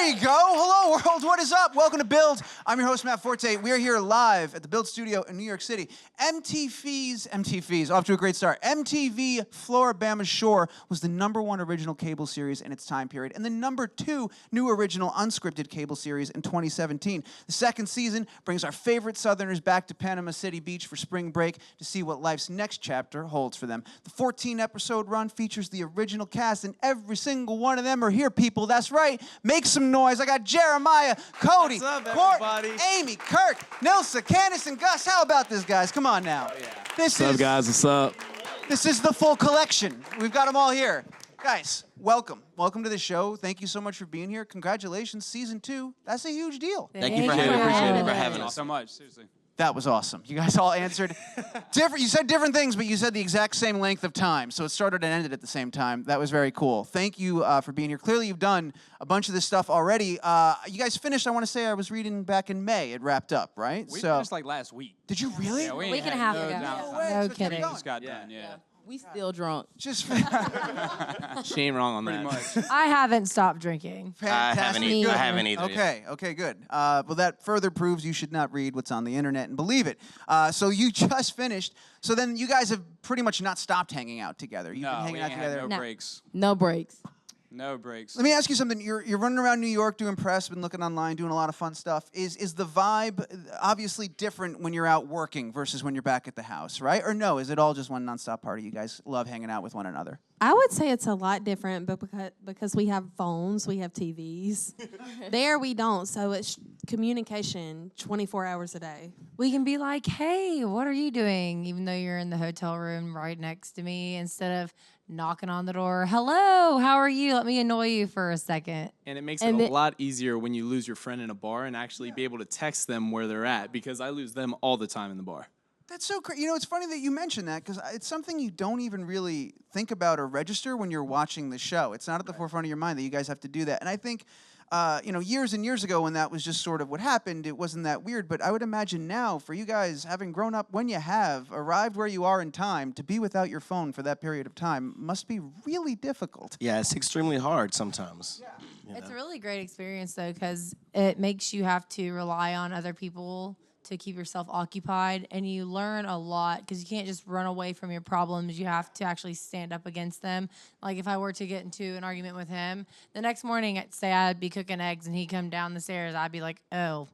There you go. Hello, world. What is up? Welcome to Build. I'm your host, Matt Forte. We are here live at the Build Studio in New York City. MTV's off to a great start. MTV Floribama Shore was the #1 original cable series in its time period and the #2 new original unscripted cable series in 2017. The second season brings our favorite Southerners back to Panama City Beach for spring break to see what life's next chapter holds for them. The 14-episode run features the original cast, and every single one of them are here, people. That's right. Make some noise. I got Jeremiah, Codi, Kortni, Aimee, Kirk, Nilsa, Candace, and Gus. How about this, guys? Come on now. Yeah. What's up, guys? What's up? This is the full collection. We've got them all here. Guys, welcome. Welcome to the show. Thank you so much for being here. Congratulations, season 2. That's a huge deal. Thank you for having us. So much, seriously. That was awesome. You guys all answered different. You said different things, but you said the exact same length of time. So it started and ended at the same time. That was very cool. Thank you for being here. Clearly, you've done a bunch of this stuff already. You guys finished, I want to say, I was reading back in May. It wrapped up, right? We finished like last week. Did you really? Yeah, week and a half ago. No kidding. Just got done, yeah. We still drunk. Just She ain't wrong on Pretty that. much. I haven't stopped drinking. I haven't either. Okay, good. Well, that further proves you should not read what's on the internet and believe it. So you just finished. So then you guys have pretty much not stopped hanging out together. You've been hanging out together. No breaks. No breaks. No breaks. Let me ask you something. You're running around New York doing press, been looking online, doing a lot of fun stuff. Is the vibe obviously different when you're out working versus when you're back at the house, right? Or no, is it all just one nonstop party? You guys love hanging out with one another? I would say it's a lot different, but because we have phones, we have TVs. There we don't, so it's communication 24 hours a day. We can be like, hey, what are you doing? Even though you're in the hotel room right next to me, instead of knocking on the door, hello, how are you? Let me annoy you for a second. And it makes it a lot easier when you lose your friend in a bar and actually be able to text them where they're at, because I lose them all the time in the bar. That's so crazy. You know, it's funny that you mention that because it's something you don't even really think about or register when you're watching the show. It's not at the forefront of your mind that you guys have to do that. And I think, years and years ago when that was just sort of what happened, it wasn't that weird. But I would imagine now, for you guys, having grown up when you have, arrived where you are in time, to be without your phone for that period of time must be really difficult. Yeah, it's extremely hard sometimes. Yeah. It's a really great experience, though, because it makes you have to rely on other people to keep yourself occupied, and you learn a lot because you can't just run away from your problems. You have to actually stand up against them. Like if I were to get into an argument with him, the next morning, say I'd be cooking eggs and he'd come down the stairs, I'd be like, oh,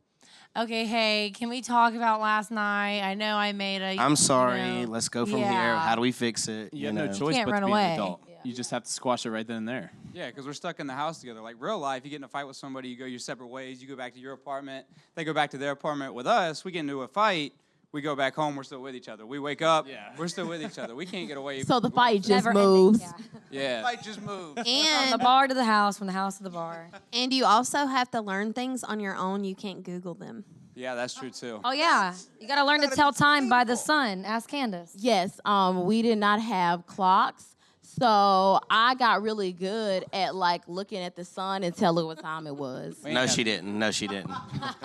okay, hey, can we talk about last night? I know I made a... I'm sorry, let's go from here. How do we fix it? You have no choice but to be an adult. Yeah. You just have to squash it right then and there. Yeah, because we're stuck in the house together. Like real life, you get in a fight with somebody, you go your separate ways, you go back to your apartment, they go back to their apartment. With us, we get into a fight, we go back home, we're still with each other. We wake up, we're still with each other. We can't get away. So the fight just Never moves. ending, Yeah. The fight just moved. From the And bar to the house, from the house to the bar. and you also have to learn things on your own. You can't Google them. Yeah, that's true too. Oh, yeah. You got to learn to tell time by the sun. Ask Candace. Yes, we did not have clocks. So I got really good at like looking at the sun and telling what time it was. No, she didn't. No, she didn't.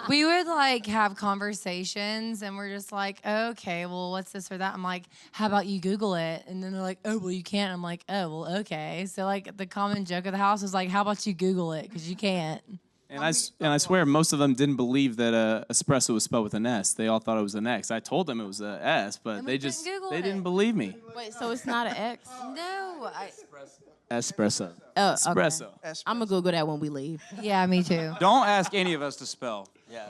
We would like have conversations and we're just like, okay, well, what's this or that? I'm like, how about you Google it? And then they're like, oh, well, you can't. I'm like, oh, well, okay. So like the common joke of the house was like, how about you Google it? Because you can't. And I swear most of them didn't believe that espresso was spelled with an S. They all thought it was an X. I told them it was an S, but And they we couldn't Google it. didn't believe me. Wait, so it's not an X? No. Espresso. Oh, Espresso. I'm going to Google that when we leave. Yeah, me too. Don't ask any of us to spell. Yeah.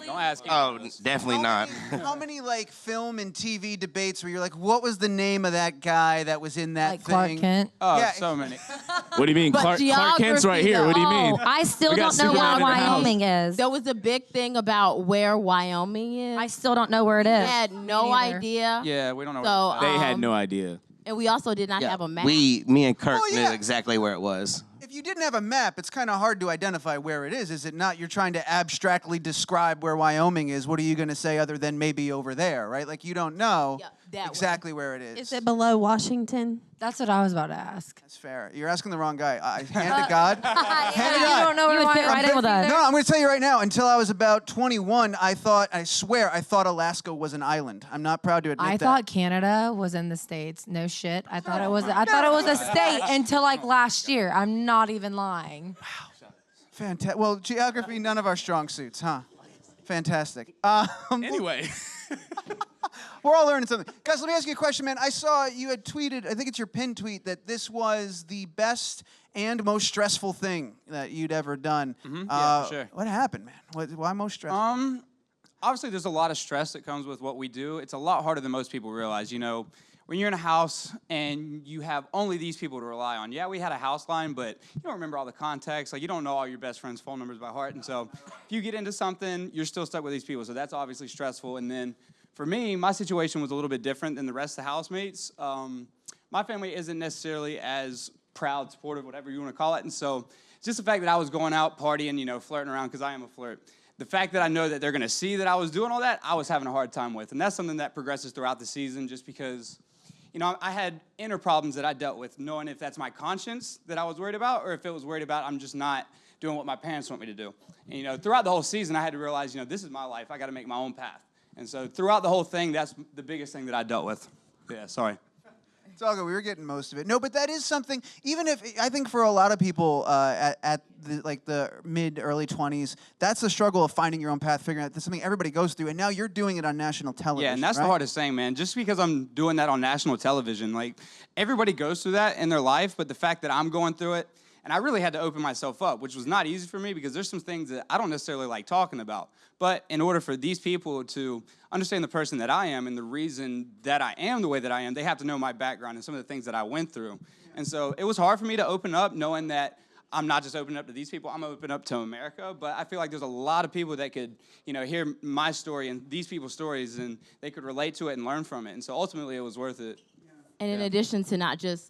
Don't ask any Oh, of us. definitely not. How many like film and TV debates where you're like, what was the name of that guy that was in that Like thing? Clark Kent. Oh, Yeah. so many. What do you mean? But Clark Kent's right geography, here. What do you mean? Oh, I still We got don't know where Superman in the house. Wyoming is. There was a big thing about where Wyoming is. I still don't know where it I is. had no Me neither. idea. Yeah, we don't know. So, what They had no idea. And we also did not have a map. Me and Kirk Oh, yeah. knew exactly where it was. If you didn't have a map, it's kind of hard to identify where it is it not? You're trying to abstractly describe where Wyoming is. What are you going to say other than maybe over there, right? Like you don't know that exactly where it is. Is it below Washington? That's what I was about to ask. That's fair. You're asking the wrong guy. Hand to God. Hand to You God. don't know where You would Wyoming fit right in with us. No, I'm going to tell you right now. Until I was about 21, I thought Alaska was an island. I'm not proud to admit that. I thought Canada was in the States. No shit. I thought it was a state until like last year. I'm not even lying. Fantastic. Well, geography, none of our strong suits, huh? Fantastic. Anyway. We're all learning something. Guys, let me ask you a question, man. I saw you had tweeted, I think it's your pinned tweet, that this was the best and most stressful thing that you'd ever done. Yeah, for sure. What happened, man? Why most stressful? Obviously, there's a lot of stress that comes with what we do. It's a lot harder than most people realize. You know, when you're in a house and you have only these people to rely on. Yeah, we had a house line, but you don't remember all the context. Like, you don't know all your best friends' phone numbers by heart. And so if you get into something, you're still stuck with these people. So that's obviously stressful. And then for me, my situation was a little bit different than the rest of the housemates. My family isn't necessarily as proud, supportive, whatever you want to call it. And so it's just the fact that I was going out, partying, you know, flirting around, because I am a flirt. The fact that I know that they're going to see that I was doing all that, I was having a hard time with. And that's something that progresses throughout the season just because, you know, I had inner problems that I dealt with, knowing if that's my conscience that I was worried about or if it was worried about I'm just not doing what my parents want me to do. And, you know, throughout the whole season, I had to realize, you know, this is my life. I got to make my own path. And so throughout the whole thing, that's the biggest thing that I dealt with. Yeah, sorry. It's all good. We were getting most of it. No, but that is something, even if, I think for a lot of people at the mid, early 20s, that's the struggle of finding your own path, figuring out that's something everybody goes through, and now you're doing it on national television, Yeah, and that's right? the hardest thing, man. Just because I'm doing that on national television, like, everybody goes through that in their life, but the fact that I'm going through it, and I really had to open myself up, which was not easy for me because there's some things that I don't necessarily like talking about. But in order for these people to understand the person that I am and the reason that I am the way that I am, they have to know my background and some of the things that I went through. And so it was hard for me to open up knowing that I'm not just opening up to these people, I'm open up to America. But I feel like there's a lot of people that could, you know, hear my story and these people's stories and they could relate to it and learn from it. And so ultimately it was worth it. And in addition to not just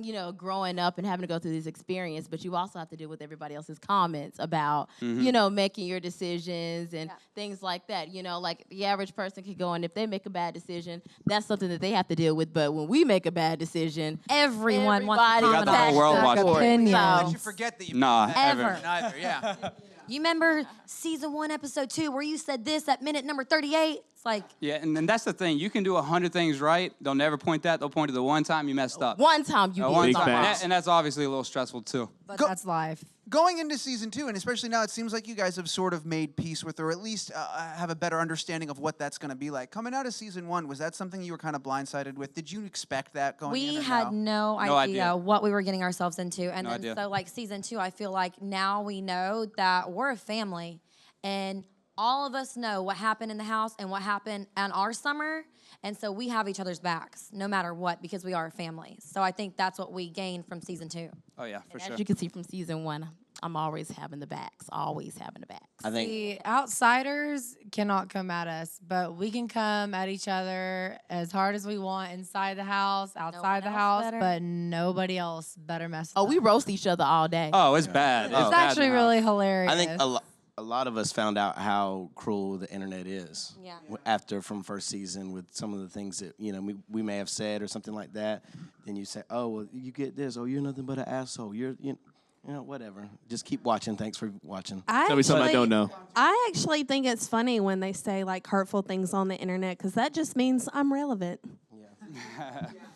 you know, growing up and having to go through this experience, but you also have to deal with everybody else's comments about, you know, making your decisions and things like that. You know, like the average person could go and if they make a bad decision, that's something that they have to deal with. But when we make a bad decision, Everyone wants everybody to got the comment whole world back watching. their opinion. Don't you forget that you Nah, Ever. neither, yeah. You remember season 1, episode 2, where you said this at minute number 38? It's like, Yeah, and that's the thing. You can do 100 things right. They'll never point that. They'll point to the one time you messed up. one time you One did time. something wrong. facts. And that's obviously a little stressful, too. But Go- that's life. Going into season 2, and especially now, it seems like you guys have sort of made peace with, or at least have a better understanding of what that's going to be like. Coming out of season 1, was that something you were kind of blindsided with? Did you expect that going in? we or had no? no No idea idea. what we were getting ourselves into. And No then idea. so like season 2, I feel like now we know that we're a family and all of us know what happened in the house and what happened on our summer. And so we have each other's backs no matter what because we are a family. So I think that's what we gained from season 2. Oh, yeah, for sure. As you can see from season 1, I'm always having the backs, always having the backs. I think The outsiders cannot come at us, but we can come at each other as hard as we want inside the house, outside the else house, better. but nobody else better mess Oh, up. we roast each other all day. Oh, it's bad. It's bad actually in the house. really hilarious. I think a lot of us found out how cruel the internet is. Yeah. After from first season with some of the things that, you know, we may have said or something like that. Then you say, oh, well, you get this. Oh, you're nothing but an asshole. You know, whatever. Just keep watching. Thanks for watching. Tell me something I don't know. I actually think it's funny when they say like hurtful things on the internet because that just means I'm relevant.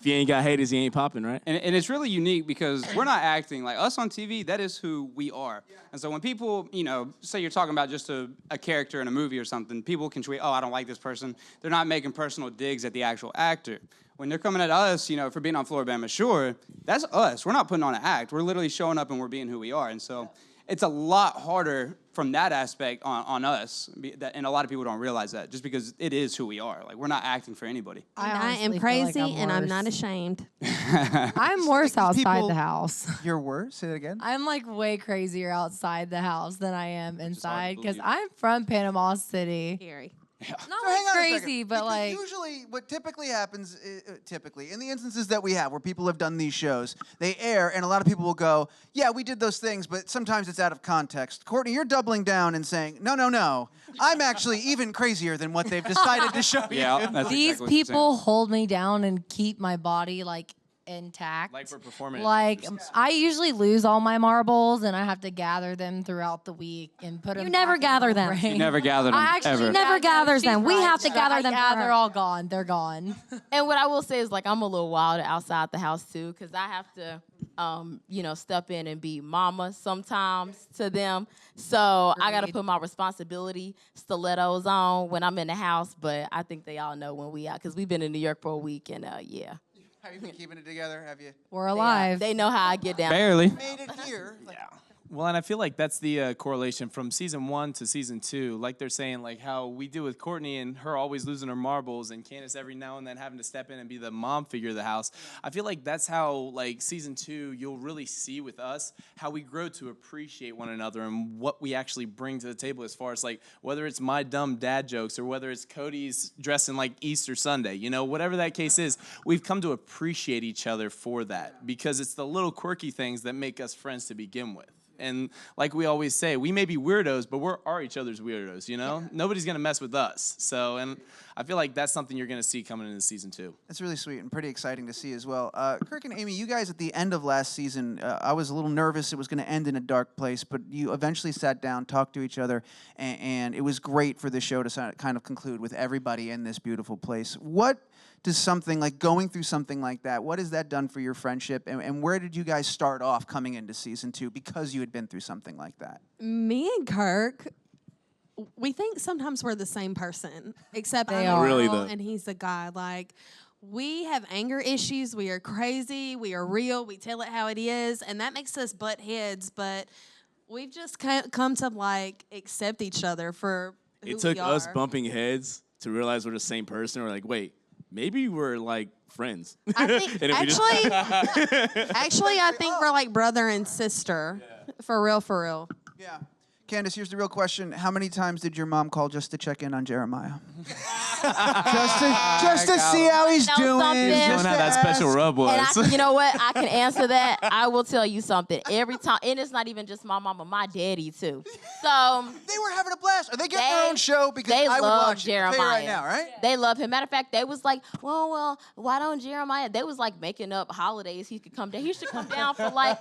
If you ain't got haters, you ain't popping, right? And it's really unique because we're not acting like us on TV. That is who we are. And so when people, you know, say you're talking about just a character in a movie or something, people can tweet, oh, I don't like this person. They're not making personal digs at the actual actor. When they're coming at us, you know, for being on Floribama Shore, that's us. We're not putting on an act. We're literally showing up and we're being who we are. And so it's a lot harder from that aspect on us. And a lot of people don't realize that just because it is who we are. Like, we're not acting for anybody. I am honestly feel like crazy I'm and I'm worse. not ashamed. I'm worse outside people- the house. You're worse? Say that again? I'm like way crazier outside the house than I am hard to inside because believe. I'm from Panama City. Scary. Not So like hang on a crazy, second, but because like usually what typically happens, in the instances that we have where people have done these shows, they air and a lot of people will go, yeah, we did those things, but sometimes it's out of context. Kortni, you're doubling down and saying, no, I'm actually even crazier than what they've decided to show you. Yeah, that's these exactly what you're people hold me down and keep my body like intact. Like for performance. Like I usually lose all my marbles and I have to gather them throughout the week and put them. You never gather them. saying. You never gathered them, I actually ever. never gathers She's them. We right. have to gather them. Yeah, for they're her. all gone. They're gone. And what I will say is, like, I'm a little wild outside the house, too, because I have to step in and be mama sometimes to them. So I got to put my responsibility stilettos on when I'm in the house. But I think they all know when we out because we've been in New York for a week and yeah. Have you been keeping it together? Have you? We're alive. They know how I get down. Barely. Made it here. Like, Well, and I feel like that's the correlation from season 1 to season 2. Like they're saying, like how we do with Kortni and her always losing her marbles, and Candace every now and then having to step in and be the mom figure of the house. I feel like that's how, like season 2, you'll really see with us how we grow to appreciate one another and what we actually bring to the table, as far as like whether it's my dumb dad jokes or whether it's Cody's dressing like Easter Sunday. You know, whatever that case is, we've come to appreciate each other for that, because it's the little quirky things that make us friends to begin with. And like we always say, we may be weirdos, but we are each other's weirdos, you know? Yeah. Nobody's going to mess with us. So, and I feel like that's something you're going to see coming into season 2. That's really sweet and pretty exciting to see as well. Kirk and Aimee, you guys at the end of last season, I was a little nervous it was going to end in a dark place, but you eventually sat down, talked to each other, and it was great for the show to kind of conclude with everybody in this beautiful place. What does something like going through something like that, what has that done for your friendship, and where did you guys start off coming into season 2 because you had been through something like that? Me and Kirk, we think sometimes we're the same person, except They I'm are. a Really, girl though. and he's a guy. Like, we have anger issues. We are crazy. We are real. We tell it how it is, and that makes us butt heads. But we've just come to like accept each other for who It took we are. us bumping heads to realize we're the same person. We're like, wait, maybe we're like friends. I think And if we just- actually, I think we're like brother and sister, for real, for real. Yeah. Candace, here's the real question. How many times did your mom call just to check in on Jeremiah? just to see how he's Know doing. something? Knowing Just how to that special ask. rub was. And you know what? I can answer that. I will tell you something. Every time, and it's not even just my mama, my daddy too. So They were having a blast. Are they getting their They- own show? Because they I would love watch it. I'll tell you right Jeremiah. now, right? they love him. Matter of fact, they was like, well, why don't Jeremiah? They was like making up holidays he could come down. He should come down for like,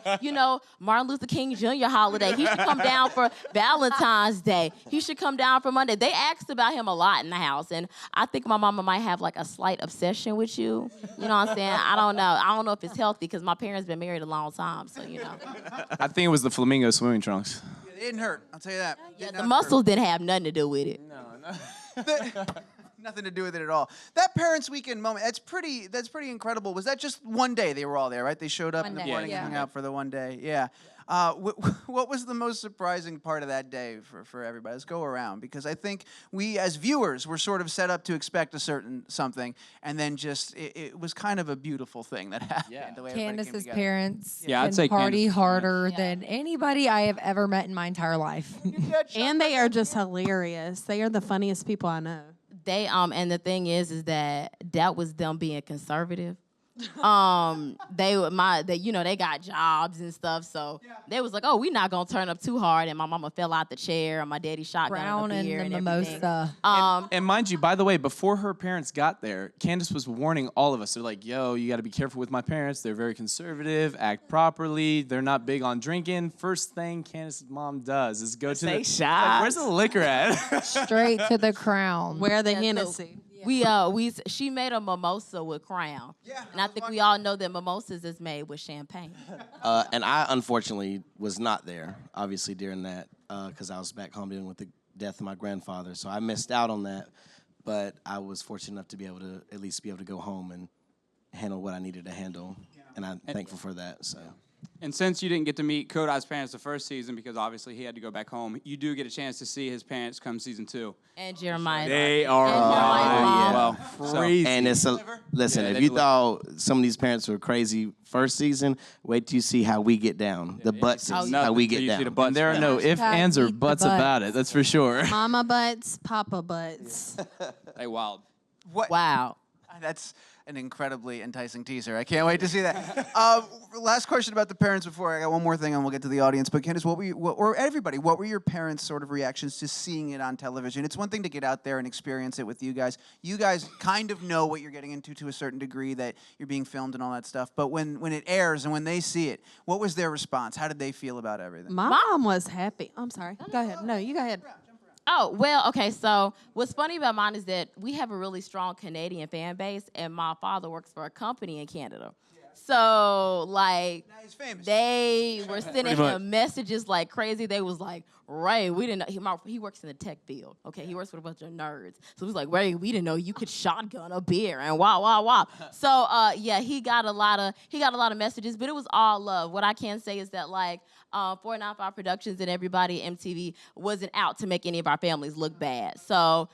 Martin Luther King Jr. holiday. He should come down for Valentine's Day. He should come down for Monday. They asked about him a lot in the house, and I think my mama might have like a slight obsession with you. You know what I'm saying? I don't know. I don't know if it's healthy because my parents been married a long time, so I think it was the flamingo swimming trunks. Yeah, they didn't hurt. I'll tell you that. Yeah, Did the not muscles didn't have nothing to do with it. hurt. Nothing to do with it at all. That Parents' Weekend moment, that's pretty incredible. Was that just one day they were all there, right? They showed up in the One day, morning yeah. and hung out for the one day. Yeah. What was the most surprising part of that day for everybody? Let's go around, because I think we as viewers were sort of set up to expect a certain something, and then just it was kind of a beautiful thing that happened. Yeah. The way everybody came Candace's together. parents Yeah, I'd can say party Candace's harder than anybody I have ever met in my entire life. And they are just hilarious. They are the funniest people I know. They and the thing is that was them being conservative. They got jobs and stuff, so they was like, oh, we're not gonna turn up too hard. And my mama fell out the chair, and my daddy shotgun Brown a and beer the and everything. mimosa. And mind you, by the way, before her parents got there, Candace was warning all of us. They're like, yo, you got to be careful with my parents. They're very conservative, act properly. They're not big on drinking. First thing Candace's mom does is go to the shots. like, where's the liquor at? Straight to the crown. Where the Yeah, so- Hennessy. She made a mimosa with Crown. Yeah, And I think we all know that mimosas is made with champagne. And I unfortunately was not there, obviously, during that, because I was back home dealing with the death of my grandfather. So I missed out on that, but I was fortunate enough to be able to at least be able to go home and handle what I needed to handle, and I'm thankful for that. So. And since you didn't get to meet Codi's parents the first season, because obviously he had to go back home, you do get a chance to see his parents come season 2. And Jeremiah. They are Jeremiah's mom. Well, crazy. And it's listen. Yeah, If they you deliver. thought some of these parents were crazy first season, wait till you see how we get down. The butts, Oh, is yeah. how we Till get you see down. the butts. And there are no ifs, Hashtag ands, or eat the buts butts. about it. That's for sure. Mama butts, papa butts. They wild. What? Wow. That's an incredibly enticing teaser. I can't wait to see that. Last question about the parents before I got one more thing and we'll get to the audience. But Candace, what were your parents' sort of reactions to seeing it on television? It's one thing to get out there and experience it with you guys. You guys kind of know what you're getting into to a certain degree, that you're being filmed and all that stuff. But when it airs and when they see it, what was their response? How did they feel about everything? My mom was happy. I'm sorry. Go ahead. No, you go ahead. Oh, well, okay, so what's funny about mine is that we have a really strong Canadian fan base, and my father works for a company in Canada. So like Now he's famous. they were sending much. him messages like crazy. They was like, Ray, we didn't know he works in the tech field. Okay, he works with a bunch of nerds. So he was like, Ray, we didn't know you could shotgun a beer and wow. So yeah, he got a lot of messages, but it was all love. What I can say is that like 495 Productions and everybody at MTV wasn't out to make any of our families look bad. So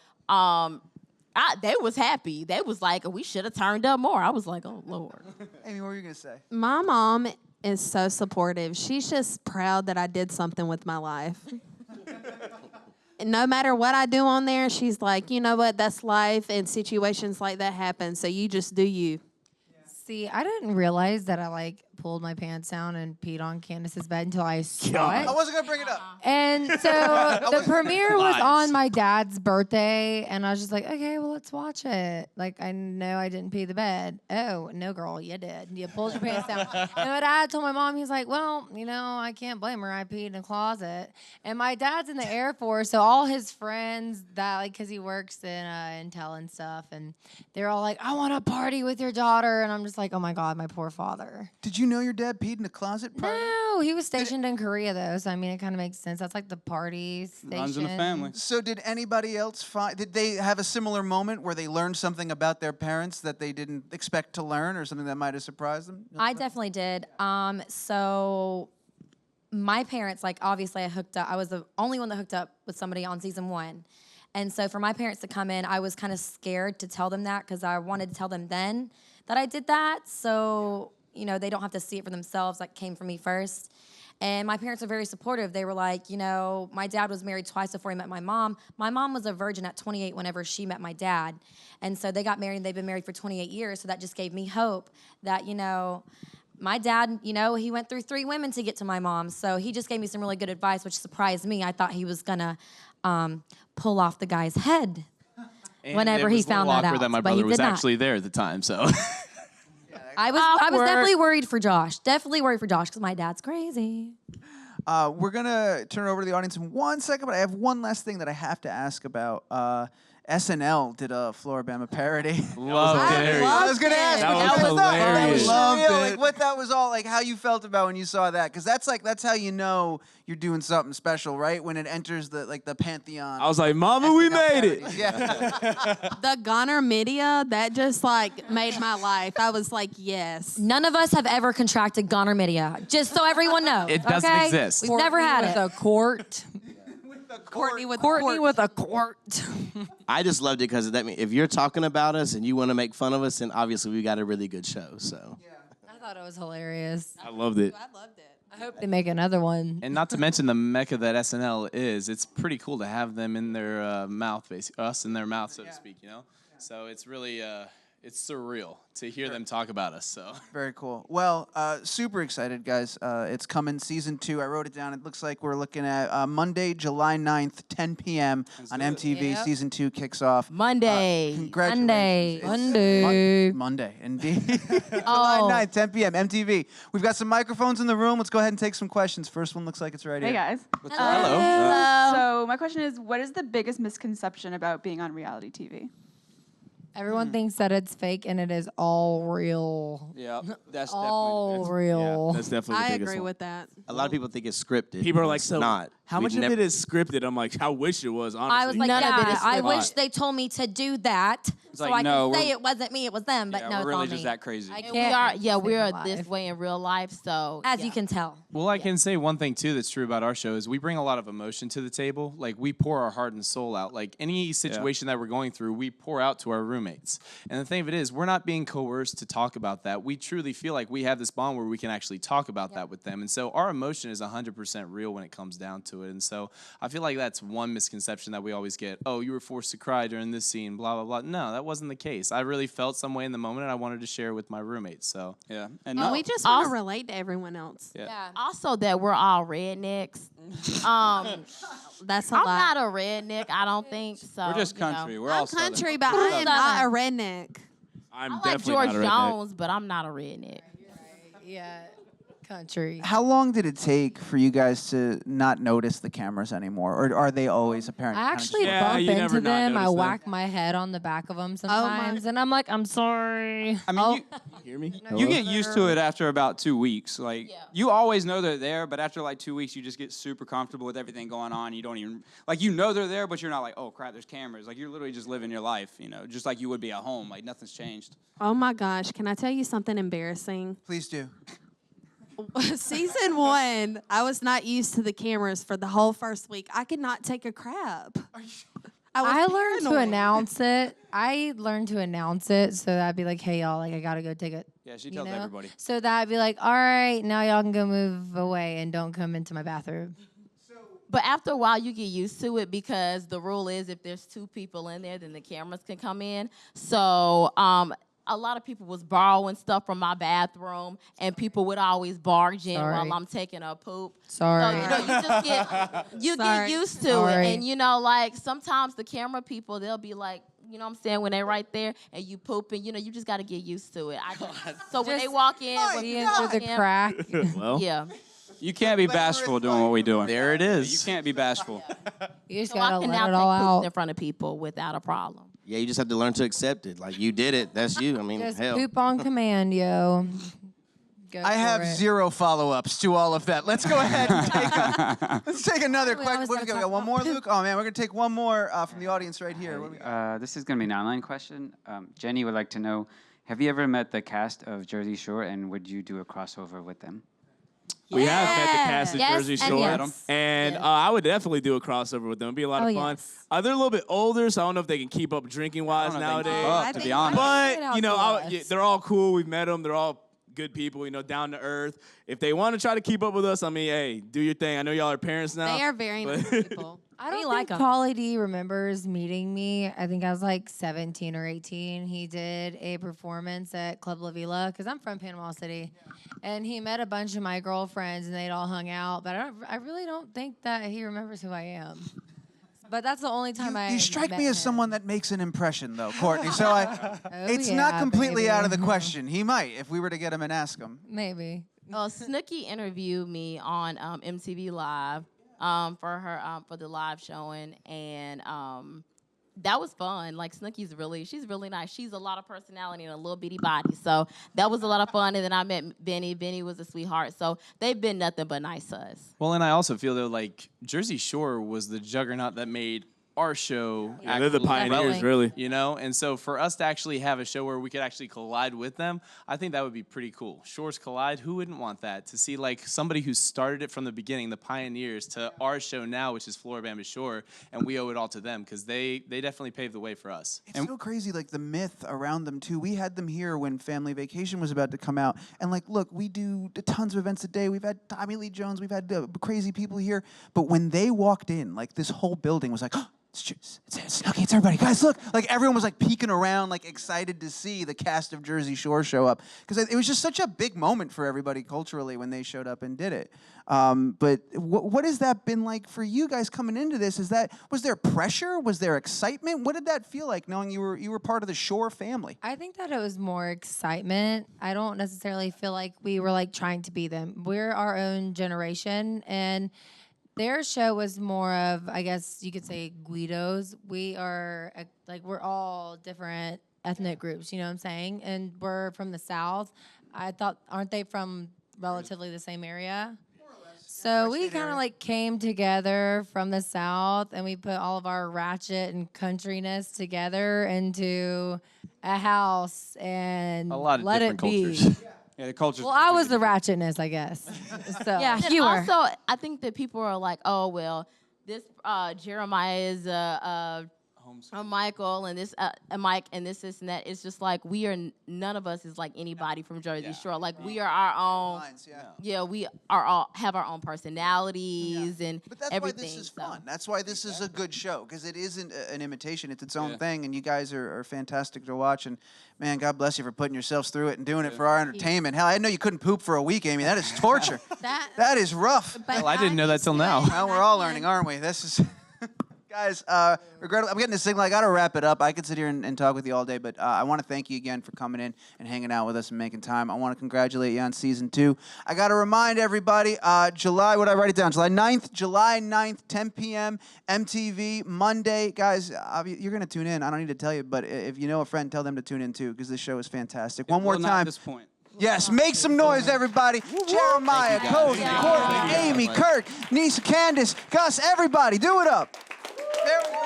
they was happy. They was like, we should have turned up more. I was like, oh Lord. Aimee, what were you gonna say? My mom is so supportive. She's just proud that I did something with my life. And no matter what I do on there, she's like, you know what, that's life and situations like that happen. So you just do you. See, I didn't realize that I like pulled my pants down and peed on Candace's bed until I saw I it. wasn't gonna bring it up. And so the premiere was on my dad's birthday, and I was just like, okay, well, let's watch it. Like, I know I didn't pee the bed. Oh, no, girl, you did. You pulled your pants down. And my dad told my mom, he's like, well, you know, I can't blame her. I peed in a closet. And my dad's in the Air Force, so all his friends that, like, because he works in Intel and stuff, and they're all like, I want to party with your daughter. And I'm just like, oh, my God, my poor father. Did you know your dad peed in a closet? No, he was stationed in Korea, though, so I mean, it kind of makes sense. That's like the party station. Runs in the family. So did anybody else did they have a similar moment where they learned something about their parents that they didn't expect to learn, or something that might have surprised them? I definitely did. So my parents, like, obviously I hooked up. I was the only one that hooked up with somebody on season 1. And so for my parents to come in, I was kind of scared to tell them that because I wanted to tell them then that I did that. So, you know, they don't have to see it for themselves. That came from me first. And my parents are very supportive. They were like, you know, my dad was married twice before he met my mom. My mom was a virgin at 28 whenever she met my dad. And so they got married, and they've been married for 28 years. So that just gave me hope that, you know, my dad, you know, he went through 3 women to get to my mom. So he just gave me some really good advice, which surprised me. I thought he was going to pull off the guy's head whenever he found that out. That my but brother he was did not. actually there at the time, so. I was definitely worried for Josh. Definitely worried for Josh because my dad's crazy. We're gonna turn it over to the audience in 1 second, but I have one last thing that I have to ask about. SNL did a Floribama parody. Loved it. I was gonna ask That what was you guys thought. That was hilarious. Loved surreal. it. Like what that was all like, how you felt about when you saw that, because that's how you know you're doing something special, right? When it enters the pantheon. I was like, Mama, we SNL made it. parodies. Yeah. The Goner Media, that just like made my life. I was like, yes. None of us have ever contracted gonorrhea, just so everyone knows. It doesn't okay? exist. We've never had it. A quart. Kortni with Kortni with a quart. I just loved it because that means if you're talking about us and you want to make fun of us, then obviously we got a really good show. So I thought it was hilarious. I loved it. I loved it. I hope they make another one. And not to mention the mecca that SNL is, it's pretty cool to have them in their mouth, basically, us in their mouth, so to speak, you know? So it's really, it's surreal to hear them talk about us, so. Very cool. Well, super excited, guys. It's coming, season 2. I wrote it down. It looks like we're looking at Monday, July 9th, 10 p.m. on MTV. Yep. Season 2 kicks off. Monday. Congratulations. Monday. Monday, indeed. July 9th, 10 p.m. MTV. We've got some microphones in the room. Let's go ahead and take some questions. First one looks like it's right Hey here. guys. Hello. So my question is, what is the biggest misconception about being on reality TV? Everyone thinks that it's fake, and it is all real. Yeah, that's All definitely. real. That's definitely the I biggest agree one. with that. a lot of people think it's scripted. People are like, It's so not. how much We've of never- it is scripted? I'm like, I wish it was, honestly. I was like, None of it yeah, is I scripted. wish they told me to do that so like, I no, could say we're- it wasn't me, it was them, but Yeah, no, we're it's really all just me. that crazy. I And can't we are save this life. way in real life, so As yeah. you can tell. Well, I can say one thing, too, that's true about our show is we bring a lot of emotion to the table. Like, we pour our heart and soul out. Like, any situation that we're going through, we pour out to our roommates. And the thing of it is, we're not being coerced to talk about that. We truly feel like we have this bond where we can actually talk about that with them. And so our emotion is 100% real when it comes down to it. And so I feel like that's one misconception that we always get. Oh, you were forced to cry during this scene, blah, blah, blah. No, that wasn't the case. I really felt some way in the moment, and I wanted to share it with my roommates. So, Yeah, and And we just want Also- to relate to everyone else. Yeah. Also that we're all rednecks. That's a I'm lot. not a redneck, I don't think so. we're just you know. country. We're I'm all Southern. country, but I am not a Southern. redneck. I'm I like definitely George not a redneck. Jones, but I'm not a redneck. Yeah. country. How long did it take for you guys to not notice the cameras anymore, or are they always apparent? I actually Yeah, bump you never into not them. I notice them. whack my head on the back of them sometimes, and I'm like, I'm sorry. I mean, You hear me? you get used to it after about 2 weeks. Like, you always know they're there, but after like 2 weeks, you just get super comfortable with everything going on. You don't even, like, you know they're there, but you're not like, oh, crap, there's cameras. Like, you're literally just living your life, you know, just like you would be at home. Like, nothing's changed. Oh my gosh, can I tell you something embarrassing? Please do. Season 1, I was not used to the cameras for the whole first week. I could not take a crap. I learned to paranoid. announce it. I learned to announce it, so that'd be like, hey, y'all, like, I gotta go take it. Yeah, she You tells know? everybody. So that'd be like, all right, now y'all can go move away and don't come into my bathroom. But after a while, you get used to it because the rule is if there's 2 people in there, then the cameras can come in. So a lot of people was borrowing stuff from my bathroom, and people would always barge in Sorry. while I'm taking a poop. Sorry. So, you know, you just get Sorry. used to Sorry. it. And, you know, like, sometimes the camera people, they'll be like, you know what I'm saying, when they're right there and you pooping, you know, you just got to get used to it. So when they walk in, with See into the crack. Well, yeah. You can't be bashful doing what we're doing. There it is. You can't be bashful. You just So I gotta can let now it all take poops out. in front of people without a problem. Yeah, you just have to learn to accept it. Like, you did it. That's you. I mean, Just hell. poop on command, yo. Go I for have it. 0 follow-ups to all of that. Let's go ahead and let's take another We question. always What do we gotta got? talk One more, about Luke? Oh, man, we're going to take one more from the audience right here. What do we got? This is going to be an online question. Jenny would like to know, have you ever met the cast of Jersey Shore, and would you do a crossover with them? we have met the cast of Yes, Jersey and Shore, yes. and Yes. I would definitely do a crossover with them. It'd be a lot of fun. Yes. They're a little bit older, so I don't know if they can keep up drinking wise I don't know if they can nowadays. keep up, to be honest. But you know, us. they're all cool. We've met them. They're all good people. You know, down to earth. If they want to try to keep up with us, I mean, hey, do your thing. I know y'all are parents now. They are very nice people. I don't We think like 'em. Pauly D remembers meeting me. I think I was like 17 or 18. He did a performance at Club La Vila because I'm from Panama City, and he met a bunch of my girlfriends and they'd all hung out. But I really don't think that he remembers who I am. But that's the only time You strike me as someone that makes an impression, though, Kortni. So it's not yeah, completely out of the baby. question. He might, if we were to get him and ask him. Maybe. Snooki interviewed me on MTV Live for her for the live showing, and that was fun. Like, she's really nice. She's a lot of personality and a little bitty body, so that was a lot of fun. And then I met Benny. Benny was a sweetheart. So they've been nothing but nice to us. Well, and I also feel though like Jersey Shore was the juggernaut that made our show. Yeah, they're the actually pioneers, relevant, really. You know, and so for us to actually have a show where we could actually collide with them, I think that would be pretty cool. Shores collide. Who wouldn't want that? To see like somebody who started it from the beginning, the pioneers, to our show now, which is Floribama Shore, and we owe it all to them because they definitely paved the way for us. It's so crazy, like the myth around them too. We had them here when Family Vacation was about to come out, and like, look, we do tons of events a day. We've had Tommy Lee Jones, we've had crazy people here, but when they walked in, like this whole building was like, oh, it's Snooki, it's everybody. Guys, look. Like, everyone was, like, peeking around, like, excited to see the cast of Jersey Shore show up. Because it was just such a big moment for everybody culturally when they showed up and did it. But what has that been like for you guys coming into this? Was there pressure? Was there excitement? What did that feel like, knowing you were part of the Shore family? I think that it was more excitement. I don't necessarily feel like we were, like, trying to be them. We're our own generation, and their show was more of, I guess you could say, Guidos. We are, we're all different ethnic groups, you know what I'm saying? And we're from the South. I thought, aren't they from relatively the same area? More or less. So we kind of, like, came together from the South, and we put all of our ratchet and countryness together into a house and A lot of let different it be. cultures. Yeah, the culture. Well, I was the ratchetness, I guess. So Yeah, you were. also, I think that people are like, oh, well, this Jeremiah is a Michael, and this a Mike, and this and that. It's just like none of us is like anybody from Jersey Shore. Like, we are our own. Yeah, we are all have our own personalities and But that's everything. why this is so. fun. That's why this is a good show, because it isn't an imitation. It's its own thing, and you guys are fantastic to watch. And, man, God bless you for putting yourselves through it and doing it for our entertainment. Hell, I didn't know you couldn't poop for a week, Aimee. That is torture. That is rough. But Well, I didn't know that till now. Well, we're all learning, aren't we? This is... Guys, regrettably, I'm getting this signal. I got to wrap it up. I could sit here and talk with you all day, but I want to thank you again for coming in and hanging out with us and making time. I want to congratulate you on season 2. I got to remind everybody, July 9th, 10 p.m., MTV, Monday. Guys, you're going to tune in. I don't need to tell you, but if you know a friend, tell them to tune in too, because this show is fantastic. One more Well, not time. at this point. Yes, make some noise, everybody. Jeremiah, Codi, Kortni, Aimee, Kirk, Nilsa, Candace, Gus, everybody, do it up. There we go.